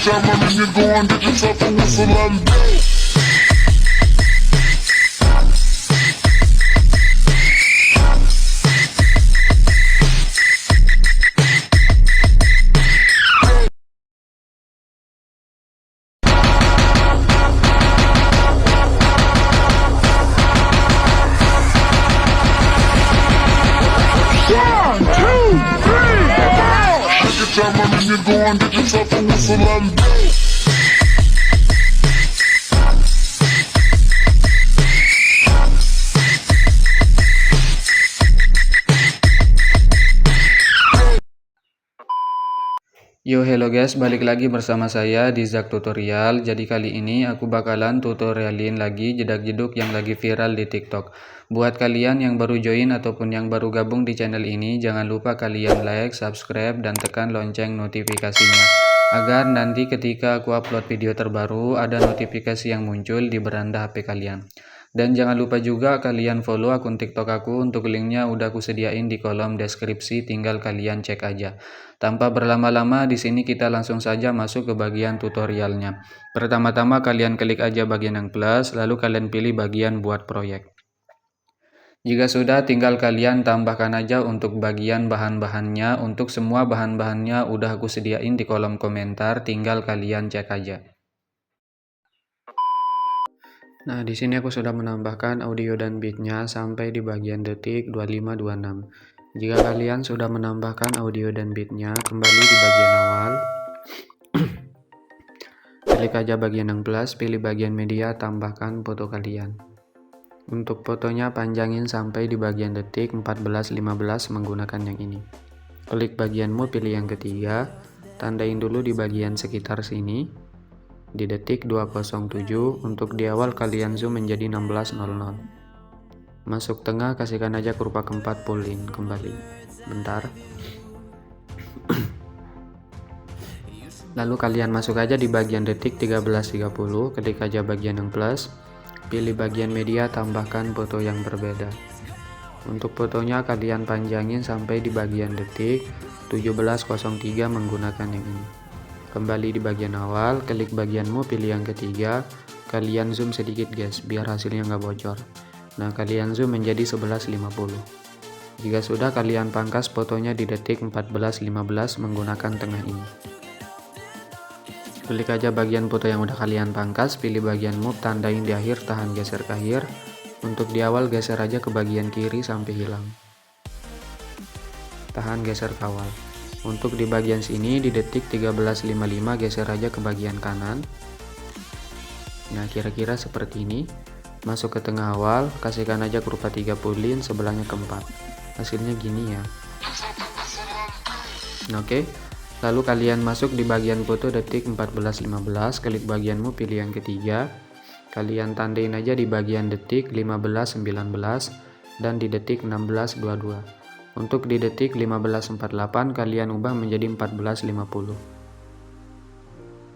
time I'm in, you go and get yourself a whistle and time I'm in, you go and get yourself a whistle and Yo hello guys, balik lagi bersama saya di Zak Tutorial. Jadi kali ini aku bakalan tutorialin lagi jedak-jeduk yang lagi viral di TikTok. Buat kalian yang baru join ataupun yang baru gabung di channel ini, jangan lupa kalian like, subscribe, dan tekan lonceng notifikasinya, agar nanti ketika aku upload video terbaru ada notifikasi yang muncul di beranda HP kalian. Dan jangan lupa juga kalian follow akun TikTok aku, untuk linknya udah aku sediain di kolom deskripsi, tinggal kalian cek aja. Tanpa berlama-lama, di sini kita langsung saja masuk ke bagian tutorialnya. Pertama-tama kalian klik aja bagian yang plus, lalu kalian pilih bagian buat proyek. Jika sudah, tinggal kalian tambahkan aja untuk bagian bahan-bahannya. Untuk semua bahan-bahannya udah aku sediain di kolom komentar, tinggal kalian cek aja. Nah, di sini aku sudah menambahkan audio dan beatnya sampai di bagian detik 2526. Jika kalian sudah menambahkan audio dan beatnya, kembali di bagian awal. Klik aja bagian yang plus, pilih bagian media, tambahkan foto kalian. Untuk fotonya panjangin sampai di bagian detik 14.15 menggunakan yang ini. Klik bagianmu, pilih yang ketiga, tandain dulu di bagian sekitar sini. Di detik 207, untuk di awal kalian zoom menjadi 16.00. Masuk tengah, kasihkan aja kurva keempat, pull in kembali. Bentar. Lalu kalian masuk aja di bagian detik 13.30, klik aja bagian yang plus, pilih bagian media, tambahkan foto yang berbeda. Untuk fotonya kalian panjangin sampai di bagian detik 17.03 menggunakan yang ini. Kembali di bagian awal, klik bagianmu, pilih yang ketiga, kalian zoom sedikit guys, biar hasilnya nggak bocor. Nah, kalian zoom menjadi 11.50. Jika sudah, kalian pangkas fotonya di detik 14.15 menggunakan tengah ini. Klik aja bagian foto yang udah kalian pangkas, pilih bagian move, tandain di akhir, tahan geser ke akhir. Untuk di awal geser aja ke bagian kiri sampai hilang. Tahan geser ke awal. Untuk di bagian sini di detik 13.55 geser aja ke bagian kanan. Nah, kira-kira seperti ini. Masuk ke tengah awal, kasihkan aja kurva 3 pullin, sebelahnya ke 4. Hasilnya gini ya. Oke. Lalu kalian masuk di bagian foto detik 14.15, klik bagianmu, pilih yang ketiga. Kalian tandain aja di bagian detik 15.19 dan di detik 16.22. Untuk di detik 15.48 kalian ubah menjadi 14.50.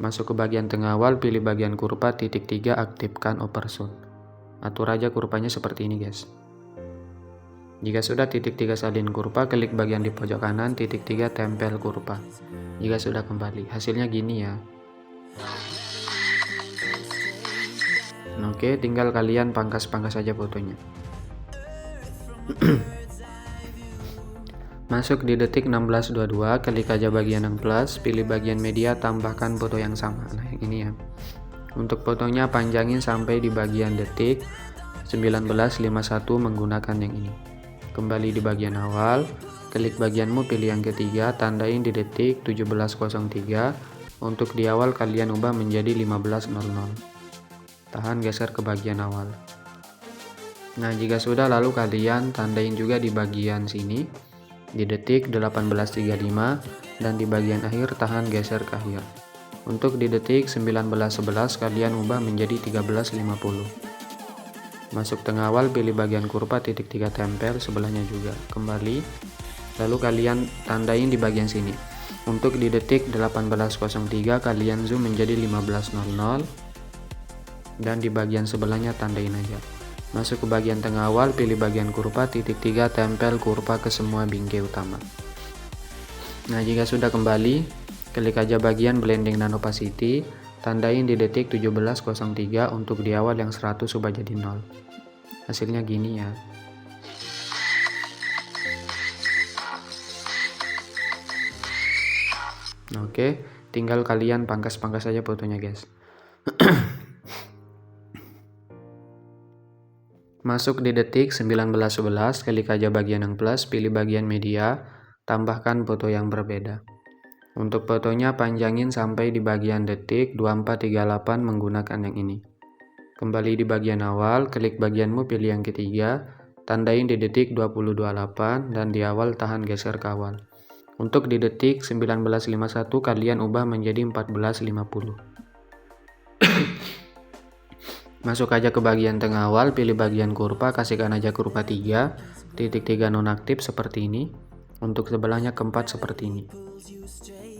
Masuk ke bagian tengah awal, pilih bagian kurva titik 3, aktifkan overshoot. Atur aja kurvanya seperti ini guys. Jika sudah titik 3 salin kurva, klik bagian di pojok kanan, titik 3 tempel kurva. Jika sudah, kembali. Hasilnya gini ya. Oke, tinggal kalian pangkas-pangkas saja fotonya. Masuk di detik 16.22, klik aja bagian yang plus, pilih bagian media, tambahkan foto yang sama. Nah, yang ini ya. Untuk fotonya panjangin sampai di bagian detik 19.51 menggunakan yang ini. Kembali di bagian awal, klik bagianmu, pilih yang ketiga, tandain di detik 17.03. Untuk di awal kalian ubah menjadi 15.00. Tahan geser ke bagian awal. Nah, jika sudah, lalu kalian tandain juga di bagian sini di detik 18.35 dan di bagian akhir tahan geser ke akhir. Untuk di detik 19.11 kalian ubah menjadi 13.50. Masuk tengah awal, pilih bagian kurva titik 3 tempel, sebelahnya juga. Kembali. Lalu kalian tandain di bagian sini. Untuk di detik 18.03 kalian zoom menjadi 15.00 dan di bagian sebelahnya tandain aja. Masuk ke bagian tengah awal, pilih bagian kurva titik 3, tempel kurva ke semua bingkai utama. Nah, jika sudah, kembali Klik aja bagian blending dan opacity, tandain di detik 17.03 untuk di awal yang 100 ubah jadi 0. Hasilnya gini ya. Oke, tinggal kalian pangkas-pangkas saja fotonya guys. Masuk di detik 19.11, klik aja bagian yang plus, pilih bagian media, tambahkan foto yang berbeda. Untuk fotonya panjangin sampai di bagian detik 2438 menggunakan yang ini. Kembali di bagian awal, klik bagianmu, pilih yang ketiga, tandain di detik 20.28 dan di awal tahan geser ke awal. Untuk di detik 19.51 kalian ubah menjadi 14.50. Masuk aja ke bagian tengah awal, pilih bagian kurva, kasihkan aja kurva 3, titik 3 nonaktif seperti ini. Untuk sebelahnya keempat seperti ini.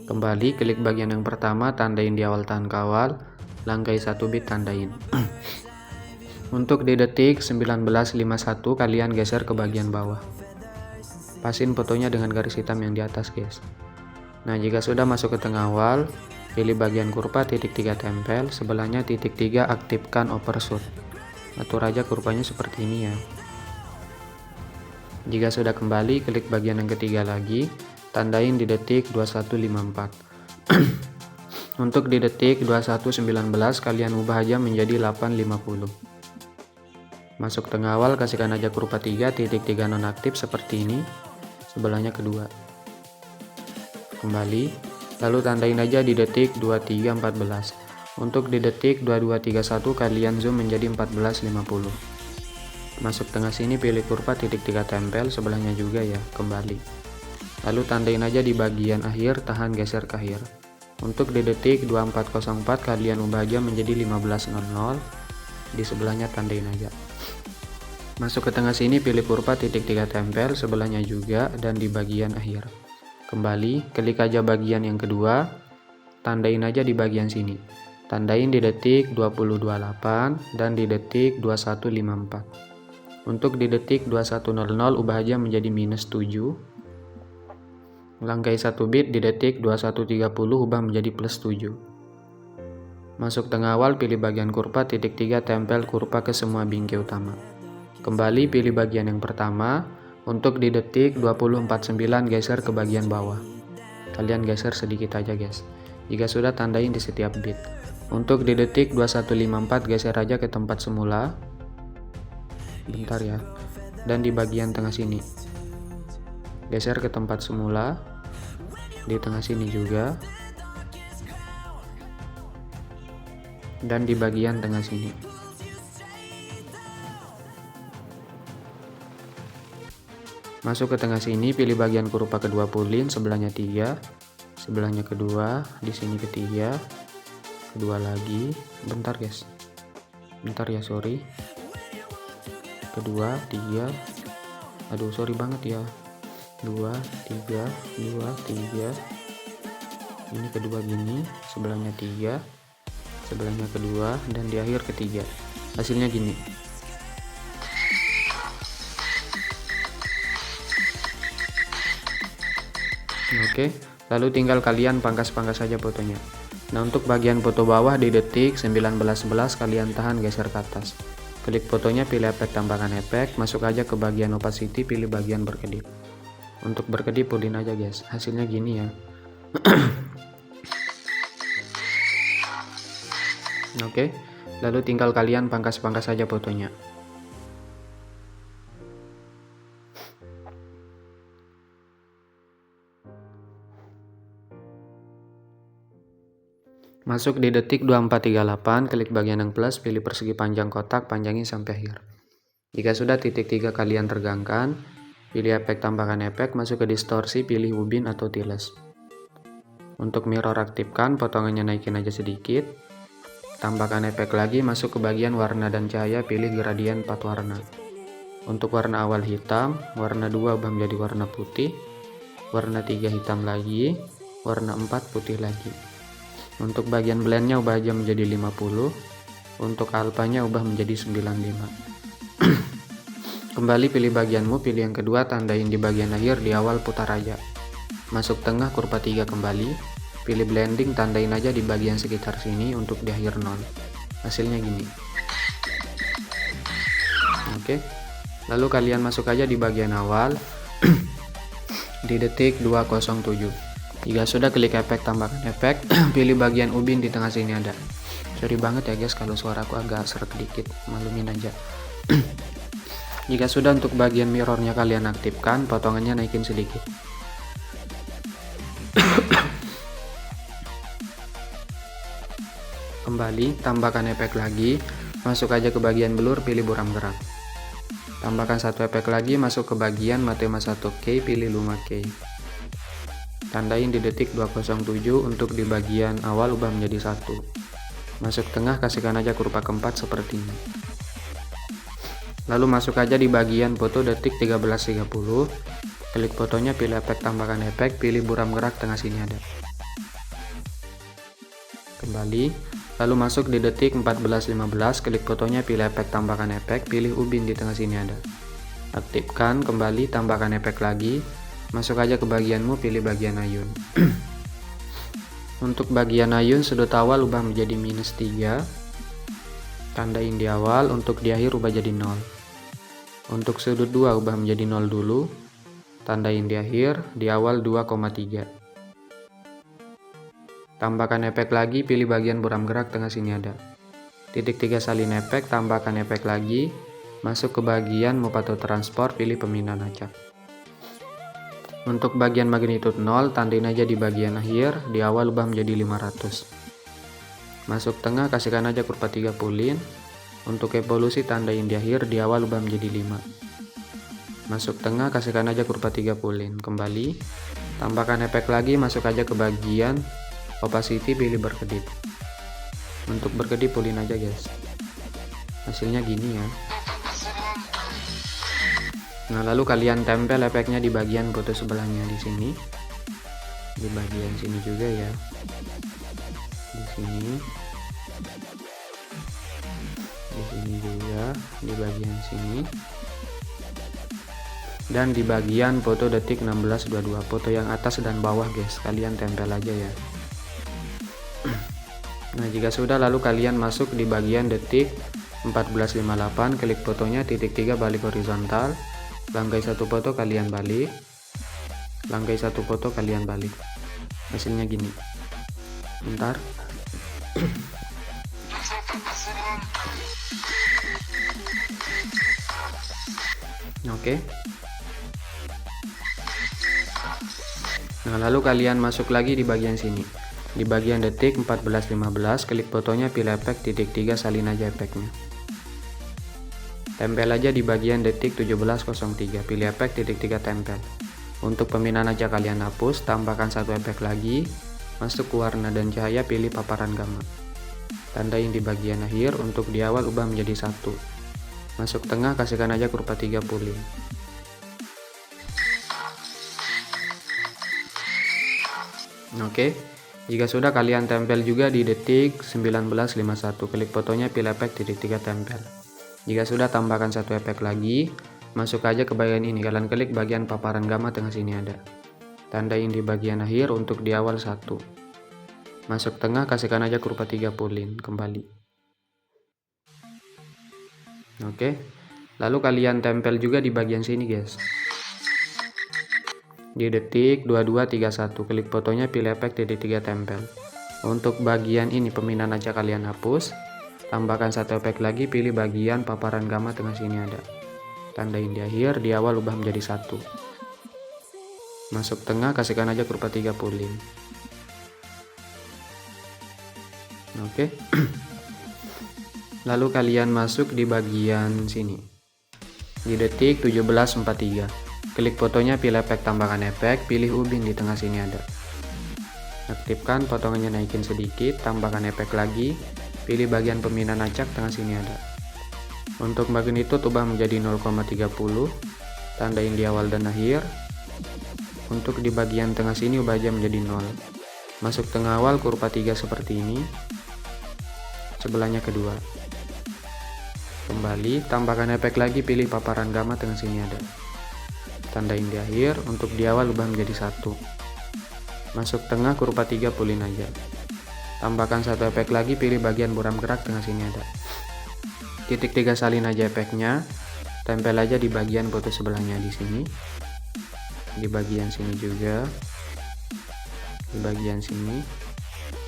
Kembali klik bagian yang pertama, tandain di awal tahan ke awal, langkai 1 bit tandain. Untuk di detik 19.51 kalian geser ke bagian bawah. Pasin fotonya dengan garis hitam yang di atas guys. Nah, jika sudah masuk ke tengah awal, pilih bagian kurva, titik 3 tempel, sebelahnya titik 3 aktifkan overshoot. Atur aja kurvanya seperti ini ya. Jika sudah kembali, klik bagian yang ketiga lagi, tandain di detik 21.54. Untuk di detik 21.19 kalian ubah aja menjadi 8.50. Masuk tengah awal, kasihkan aja kurva 3, titik 3 nonaktif seperti ini. Sebelahnya kedua. Kembali, lalu tandain aja di detik 23.14. Untuk di detik 22.31 kalian zoom menjadi 14.50. Masuk tengah sini, pilih kurva, titik 3 tempel, sebelahnya juga ya, kembali. Lalu tandain aja di bagian akhir, tahan geser ke akhir. Untuk di detik 24.04 kalian ubah aja menjadi 15.00. Di sebelahnya tandain aja. Masuk ke tengah sini, pilih kurva, titik 3 tempel, sebelahnya juga, dan di bagian akhir. Kembali, klik aja bagian yang kedua, tandain aja di bagian sini. Tandain di detik 20.28 dan di detik 21.54. Untuk di detik 21.00 ubah aja menjadi -7. Langkai 1 bit di detik 21.30 ubah menjadi +7. Masuk tengah awal, pilih bagian kurva, titik 3 tempel kurva ke semua bingkai utama. Kembali pilih bagian yang pertama, untuk di detik 20.49 geser ke bagian bawah. Kalian geser sedikit aja guys. Jika sudah, tandain di setiap bit. Untuk di detik 21.54 geser aja ke tempat semula. Bentar ya. Dan di bagian tengah sini. Geser ke tempat semula. Di tengah sini juga. Dan di bagian tengah sini. Masuk ke tengah sini, pilih bagian kurva kedua pulin, sebelahnya 3, sebelahnya kedua, di sini ketiga, kedua lagi, bentar guys, bentar ya, sorry, kedua, 3, aduh sorry banget ya, 2, 3, 2, 3, ini kedua gini, sebelahnya 3, sebelahnya kedua, dan di akhir ketiga. Hasilnya gini. Oke, lalu tinggal kalian pangkas-pangkas saja fotonya. Nah, untuk bagian foto bawah di detik 19.11 kalian tahan geser ke atas. Klik fotonya, pilih efek tambahkan efek, masuk aja ke bagian opacity, pilih bagian berkedip. Untuk berkedip pulin aja guys, hasilnya gini ya. Oke, lalu tinggal kalian pangkas-pangkas saja fotonya. Masuk di detik 24.38, klik bagian yang plus, pilih persegi panjang kotak, panjangin sampai akhir. Jika sudah, titik 3 kalian regangkan, pilih efek tambahkan efek, masuk ke distorsi, pilih ubin atau tiles. Untuk mirror aktifkan, potongannya naikin aja sedikit. Tambahkan efek lagi, masuk ke bagian warna dan cahaya, pilih gradien 4 warna. Untuk warna awal hitam, warna 2 ubah menjadi warna putih, warna 3 hitam lagi, warna 4 putih lagi. Untuk bagian blendnya ubah aja menjadi 50, untuk alfanya ubah menjadi 95. Kembali pilih bagianmu, pilih yang kedua, tandain di bagian akhir, di awal putar aja. Masuk tengah kurva 3 kembali, pilih blending, tandain aja di bagian sekitar sini untuk di akhir 0. Hasilnya gini. Oke. Lalu kalian masuk aja di bagian awal di detik 207. Jika sudah, klik efek, tambahkan efek, pilih bagian ubin di tengah sini ada. Sorry banget ya guys kalau suaraku agak seret dikit, malumin aja. Jika sudah, untuk bagian mirrornya kalian aktifkan, potongannya naikin sedikit. Kembali, tambahkan efek lagi, masuk aja ke bagian blur, pilih buram gerak. Tambahkan satu efek lagi, masuk ke bagian matema 1K, pilih luma K. Tandain di detik 207 untuk di bagian awal ubah menjadi 1. Masuk tengah, kasihkan aja kurva keempat seperti ini. Lalu masuk aja di bagian foto detik 13.30. Klik fotonya, pilih efek, tambahkan efek, pilih buram gerak tengah sini ada. Kembali. Lalu masuk di detik 14.15, klik fotonya, pilih efek, tambahkan efek, pilih ubin di tengah sini ada. Aktifkan, kembali, tambahkan efek lagi, masuk aja ke bagianmu, pilih bagian ayun. Untuk bagian ayun, sudut awal ubah menjadi -3, tandain di awal, untuk di akhir ubah jadi 0. Untuk sudut 2 ubah menjadi 0 dulu, tandain di akhir, di awal 2,3. Tambahkan efek lagi, pilih bagian buram gerak tengah sini ada. Titik 3 salin efek, tambahkan efek lagi, masuk ke bagian Mopato Transport, pilih pemindahan acak. Untuk bagian magnitude 0, tandain aja di bagian akhir, di awal ubah menjadi 500. Masuk tengah, kasihkan aja kurva 3 pulin. Untuk evolusi, tandain di akhir, di awal ubah menjadi 5. Masuk tengah, kasihkan aja kurva 3 pulin. Kembali, tambahkan efek lagi, masuk aja ke bagian opacity, pilih berkedip. Untuk berkedip pulin aja guys. Hasilnya gini ya. Nah, lalu kalian tempel efeknya di bagian foto sebelahnya di sini. Di bagian sini juga ya. Di sini. Di sini juga, di bagian sini. Dan di bagian foto detik 16.22, foto yang atas dan bawah guys, kalian tempel aja ya. Nah, jika sudah, lalu kalian masuk di bagian detik 14.58, klik fotonya, titik 3 balik horizontal, langkai satu foto kalian balik, langkai satu foto kalian balik. Hasilnya gini. Bentar. Oke. Nah, lalu kalian masuk lagi di bagian sini. Di bagian detik 14.15, klik fotonya, pilih efek, titik 3 salin aja efeknya. Tempel aja di bagian detik 17.03, pilih efek, titik 3 tempel. Untuk pemindahan aja kalian hapus, tambahkan satu efek lagi, masuk ke warna dan cahaya, pilih paparan gamma. Tandain di bagian akhir, untuk di awal ubah menjadi 1. Masuk tengah, kasihkan aja kurva 3 pulin. Oke. Jika sudah, kalian tempel juga di detik 19.51, klik fotonya, pilih efek, titik 3 tempel. Jika sudah, tambahkan satu efek lagi, masuk aja ke bagian ini, kalian klik bagian paparan gamma tengah sini ada. Tandain di bagian akhir, untuk di awal 1. Masuk tengah, kasihkan aja kurva 3 pulin, kembali. Oke. Lalu kalian tempel juga di bagian sini guys. Di detik 22.31, klik fotonya, pilih efek, titik 3 tempel. Untuk bagian ini pemindahan aja kalian hapus, tambahkan satu efek lagi, pilih bagian paparan gamma tengah sini ada. Tandain di akhir, di awal ubah menjadi 1. Masuk tengah, kasihkan aja kurva 3 pulin. Oke. Lalu kalian masuk di bagian sini. Di detik 17.43. Klik fotonya, pilih efek, tambahkan efek, pilih ubin di tengah sini ada. Aktifkan, potongannya naikin sedikit, tambahkan efek lagi, pilih bagian pemindahan acak tengah sini ada. Untuk magnitude ubah menjadi 0,30, tandain di awal dan akhir. Untuk di bagian tengah sini ubah aja menjadi 0. Masuk tengah awal, kurva 3 seperti ini. Sebelahnya kedua. Kembali, tambahkan efek lagi, pilih paparan gamma tengah sini ada. Tandain di akhir, untuk di awal ubah menjadi 1. Masuk tengah kurva 3 pulin aja. Tambahkan satu efek lagi, pilih bagian buram gerak, tengah sini ada. Titik 3 salin aja efeknya, tempel aja di bagian foto sebelahnya di sini. Di bagian sini juga. Di bagian sini.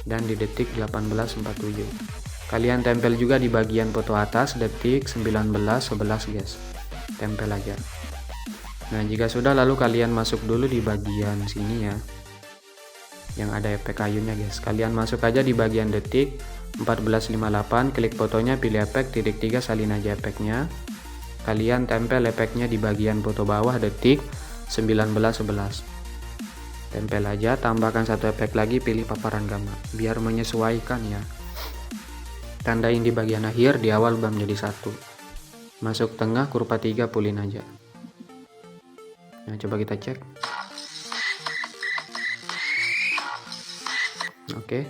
Dan di detik 18.47. Kalian tempel juga di bagian foto atas detik 19.11 guys. Tempel aja. Nah, jika sudah lalu kalian masuk dulu di bagian sini ya. Yang ada efek ayunnya guys. Kalian masuk aja di bagian detik 14.58, klik fotonya, pilih efek, titik 3 salin aja efeknya. Kalian tempel efeknya di bagian foto bawah detik 19.11. Tempel aja, tambahkan satu efek lagi, pilih paparan gamma biar menyesuaikan ya. Tandain di bagian akhir, di awal ubah menjadi 1. Masuk tengah kurva 3 pulin aja. Nah, coba kita cek. Oke.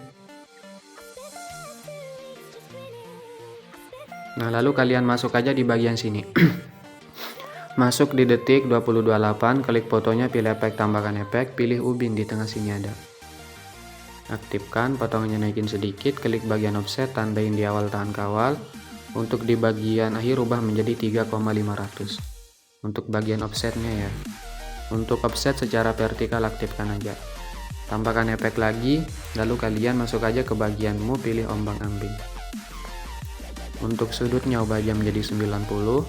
Nah, lalu kalian masuk aja di bagian sini. Masuk di detik 20.28, klik fotonya, pilih efek, tambahkan efek, pilih ubin di tengah sini ada. Aktifkan, potongannya naikin sedikit, klik bagian offset, tandain di awal tahan kawal. Untuk di bagian akhir ubah menjadi 3,500. Untuk bagian offsetnya ya. Untuk offset secara vertikal aktifkan aja. Tambahkan efek lagi, lalu kalian masuk aja ke bagianmu, pilih ombang-ambing. Untuk sudutnya ubah aja menjadi 90.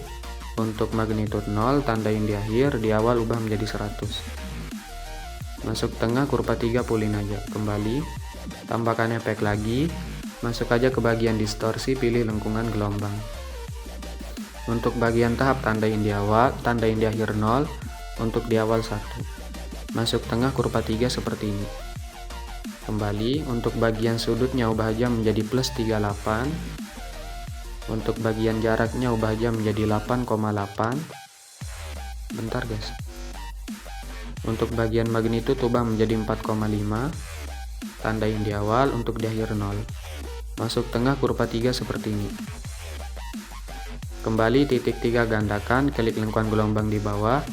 Untuk magnitude 0, tandain di akhir, di awal ubah menjadi 100. Masuk tengah kurva 3 pulin aja. Kembali, tambahkan efek lagi, masuk aja ke bagian distorsi, pilih lengkungan gelombang. Untuk bagian tahap, tandain di awal, tandain di akhir 0, untuk di awal 1. Masuk tengah kurva 3 seperti ini. Kembali, untuk bagian sudutnya ubah aja menjadi plus 38. Untuk bagian jaraknya ubah aja menjadi 8,8. Bentar guys. Untuk bagian magnitude ubah menjadi 4,5. Tandain di awal, untuk di akhir 0. Masuk tengah kurva 3 seperti ini. Kembali titik 3 gandakan, klik lengkungan gelombang di bawah.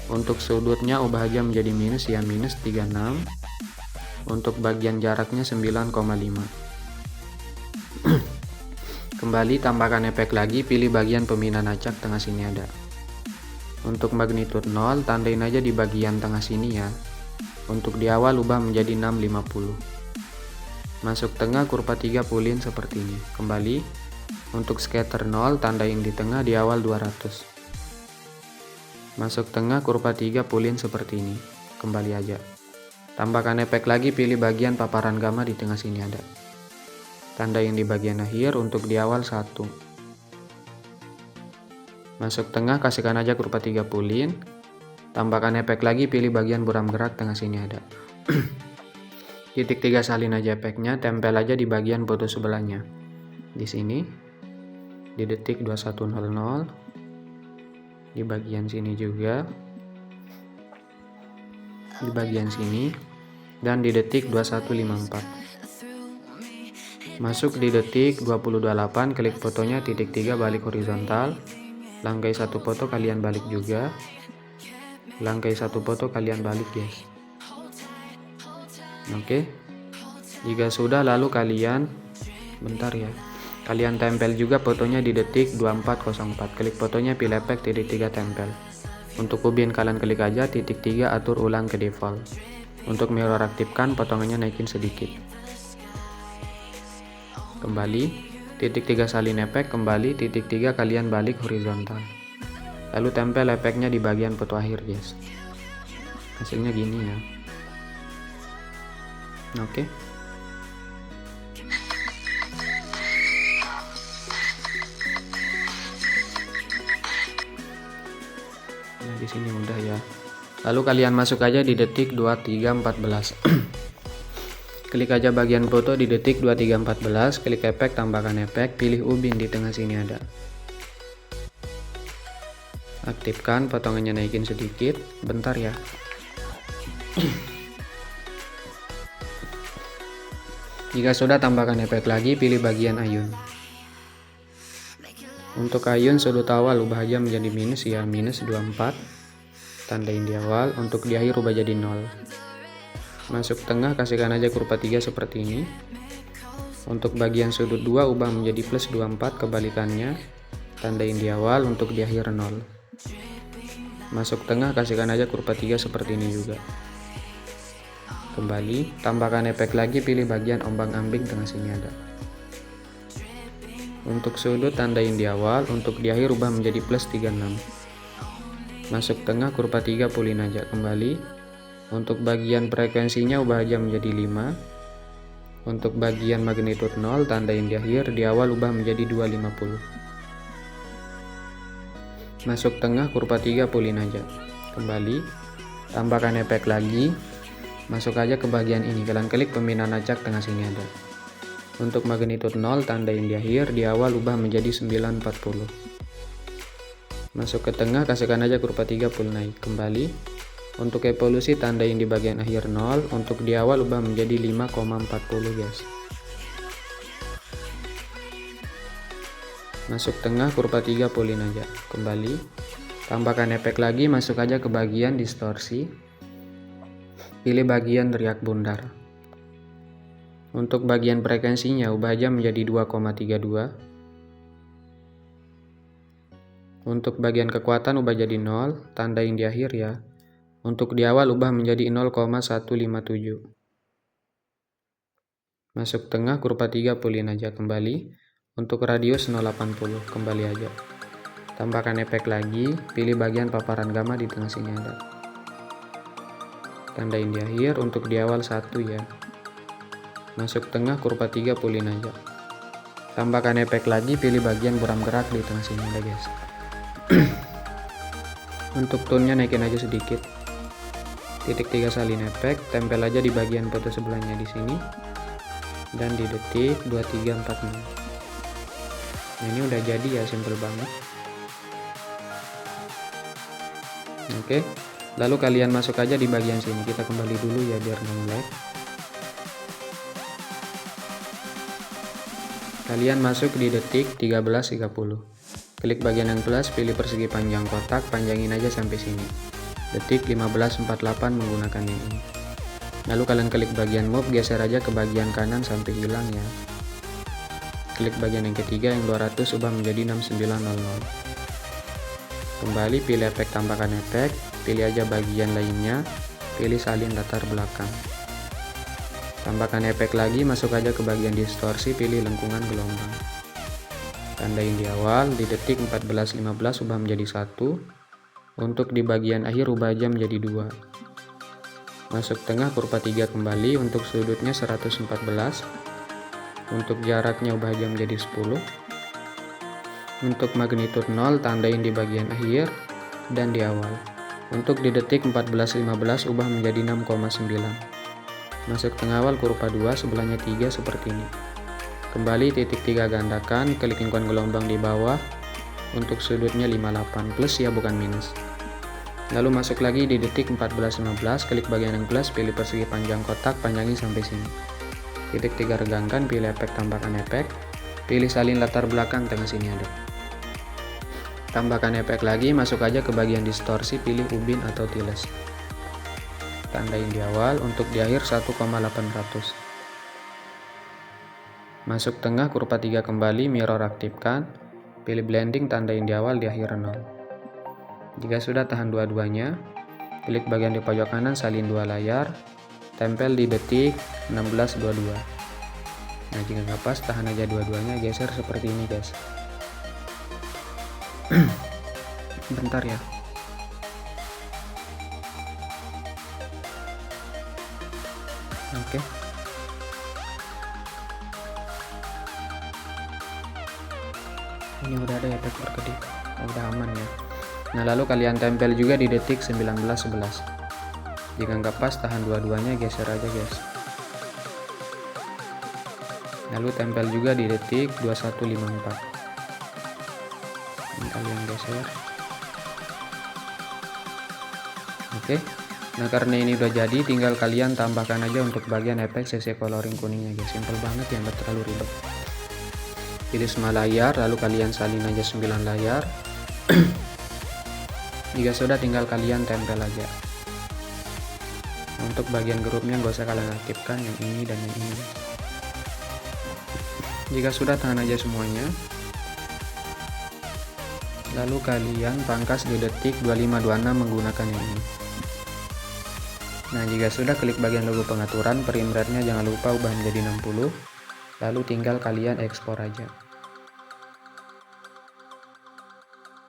Untuk sudutnya ubah aja menjadi minus ya, minus 36. Untuk bagian jaraknya 9,5. Kembali, tambahkan efek lagi, pilih bagian pembinaan acak, tengah sini ada. Untuk magnitude 0, tandain aja di bagian tengah sini ya. Untuk di awal ubah menjadi 650. Masuk tengah kurva 3 pulin seperti ini. Kembali, untuk scatter 0, tandain di tengah, di awal 200. Masuk tengah kurva 3 pulin seperti ini. Kembali aja. Tambahkan efek lagi, pilih bagian paparan gamma di tengah sini ada. Tandain di bagian akhir, untuk di awal 1. Masuk tengah, kasihkan aja kurva 3 pulin. Tambahkan efek lagi, pilih bagian buram gerak, tengah sini ada. Titik 3 salin aja efeknya, tempel aja di bagian foto sebelahnya. Di sini, di detik 21.00. Di bagian sini juga. Di bagian sini. Dan di detik 21.54. Masuk di detik 20.28, klik fotonya, titik 3 balik horizontal. Langkai satu foto, kalian balik juga. Langkai satu foto, kalian balik guys. Oke. Jika sudah, lalu kalian bentar ya. Kalian tempel juga fotonya di detik 24.04. Klik fotonya, pilih efek, titik 3 tempel. Untuk ubin kalian klik aja, titik 3 atur ulang ke default. Untuk mirror aktifkan, potongannya naikin sedikit. Kembali, titik 3 salin efek, kembali, titik 3 kalian balik horizontal. Lalu tempel efeknya di bagian foto akhir guys. Hasilnya gini ya. Oke. Nah, di sini udah ya. Lalu kalian masuk aja di detik 23.14. Klik aja bagian foto di detik 23.14, klik efek, tambahkan efek, pilih ubin di tengah sini ada. Aktifkan, potongannya naikin sedikit, bentar ya. Jika sudah, tambahkan efek lagi, pilih bagian ayun. Untuk ayun sudut awal ubah aja menjadi minus ya, minus 24. Tandain di awal, untuk di akhir ubah jadi 0. Masuk tengah, kasihkan aja kurva 3 seperti ini. Untuk bagian sudut 2 ubah menjadi plus 24, kebalikannya tandain di awal, untuk di akhir 0. Masuk tengah, kasihkan aja kurva 3 seperti ini juga. Kembali, tambahkan efek lagi, pilih bagian ombang-ambing tengah sini ada. Untuk sudut tandain di awal, untuk di akhir ubah menjadi plus 36. Masuk tengah, kurva 3 pulin aja. Kembali, untuk bagian frekuensinya ubah aja menjadi 5. Untuk bagian magnitude 0 tandain di akhir, di awal ubah menjadi 250. Masuk tengah, kurva 3 pulin aja. Kembali, tambahkan efek lagi. Masuk aja ke bagian ini, kalian klik pembinaan acak tengah sini ada. Untuk magnitude 0 tandain di akhir, di awal ubah menjadi 940. Masuk ke tengah, kasihkan aja kurva 3 full naik. Kembali, untuk evolusi tandain di bagian akhir 0, untuk di awal ubah menjadi 5,40 guys. Masuk tengah, kurva 3 pulin aja. Kembali, tambahkan efek lagi, masuk aja ke bagian distorsi. Pilih bagian riak bundar. Untuk bagian frekuensinya ubah aja menjadi 2,32. Untuk bagian kekuatan ubah jadi 0, tandain di akhir ya. Untuk di awal ubah menjadi 0,157. Masuk tengah, kurva 3 pulin aja. Kembali, untuk radius 080, kembali aja. Tambahkan efek lagi, pilih bagian paparan gamma di tengah sini ada. Tandain di akhir, untuk di awal 1 ya. Masuk tengah, kurva 3 pulin aja. Tambahkan efek lagi, pilih bagian buram gerak di tengah sini ada guys. Untuk tone-nya naikin aja sedikit. Titik 3 salin efek, tempel aja di bagian foto sebelahnya di sini. Dan di detik 2346. Nah, ini udah jadi ya, simple banget. Oke. Lalu kalian masuk aja di bagian sini. Kita kembali dulu ya biar nggak nge-lag. Kalian masuk di detik 13.30. Klik bagian yang plus, pilih persegi panjang kotak, panjangin aja sampai sini. Detik 15.48 menggunakan yang ini. Lalu kalian klik bagian move, geser aja ke bagian kanan sampai hilang ya. Klik bagian yang ketiga yang 200, ubah menjadi 6900. Kembali, pilih efek, tambahkan efek, pilih aja bagian lainnya, pilih salin latar belakang. Tambahkan efek lagi, masuk aja ke bagian distorsi, pilih lengkungan gelombang. Tandain di awal, di detik 14.15 ubah menjadi 1. Untuk di bagian akhir ubah aja menjadi 2. Masuk tengah, kurva 3 kembali, untuk sudutnya 114. Untuk jaraknya ubah aja menjadi 10. Untuk magnitude 0 tandain di bagian akhir dan di awal. Untuk di detik 14.15 ubah menjadi 6,9. Masuk tengah awal, kurva 2 sebelahnya 3 seperti ini. Kembali, titik 3 gandakan, klik lingkuran gelombang di bawah. Untuk sudutnya 58 plus ya, bukan minus. Lalu masuk lagi di detik 14.15, klik bagian yang plus, pilih persegi panjang kotak, panjangin sampai sini. Titik 3 regangkan, pilih efek, tambahkan efek, pilih salin latar belakang tengah sini ada. Tambahkan efek lagi, masuk aja ke bagian distorsi, pilih ubin atau tiles. Tandain di awal, untuk di akhir 1,800. Masuk tengah, kurva 3 kembali, mirror aktifkan, pilih blending, tandain di awal, di akhir 0. Jika sudah, tahan dua-duanya, klik bagian di pojok kanan, salin 2 layar, tempel di detik 16.22. Nah, jika nggak pas, tahan aja dua-duanya, geser seperti ini guys. Bentar ya. Oke. Ini udah ada efek berkedip. Udah aman ya. Nah, lalu kalian tempel juga di detik 19.11. Jika nggak pas, tahan dua-duanya, geser aja guys. Lalu tempel juga di detik 21.54. Ini kalian geser. Oke. Nah, karena ini udah jadi, tinggal kalian tambahkan aja untuk bagian efek CC coloring kuningnya guys. Simple banget ya, nggak terlalu ribet. Pilih semua layar, lalu kalian salin aja 9 layar. Jika sudah, tinggal kalian tempel aja. Untuk bagian grupnya gak usah kalian aktifkan yang ini dan yang ini. Jika sudah, tahan aja semuanya. Lalu kalian pangkas di detik 2526 menggunakan yang ini. Nah, jika sudah, klik bagian logo pengaturan, frame rate-nya jangan lupa ubah menjadi 60. Lalu tinggal kalian ekspor aja.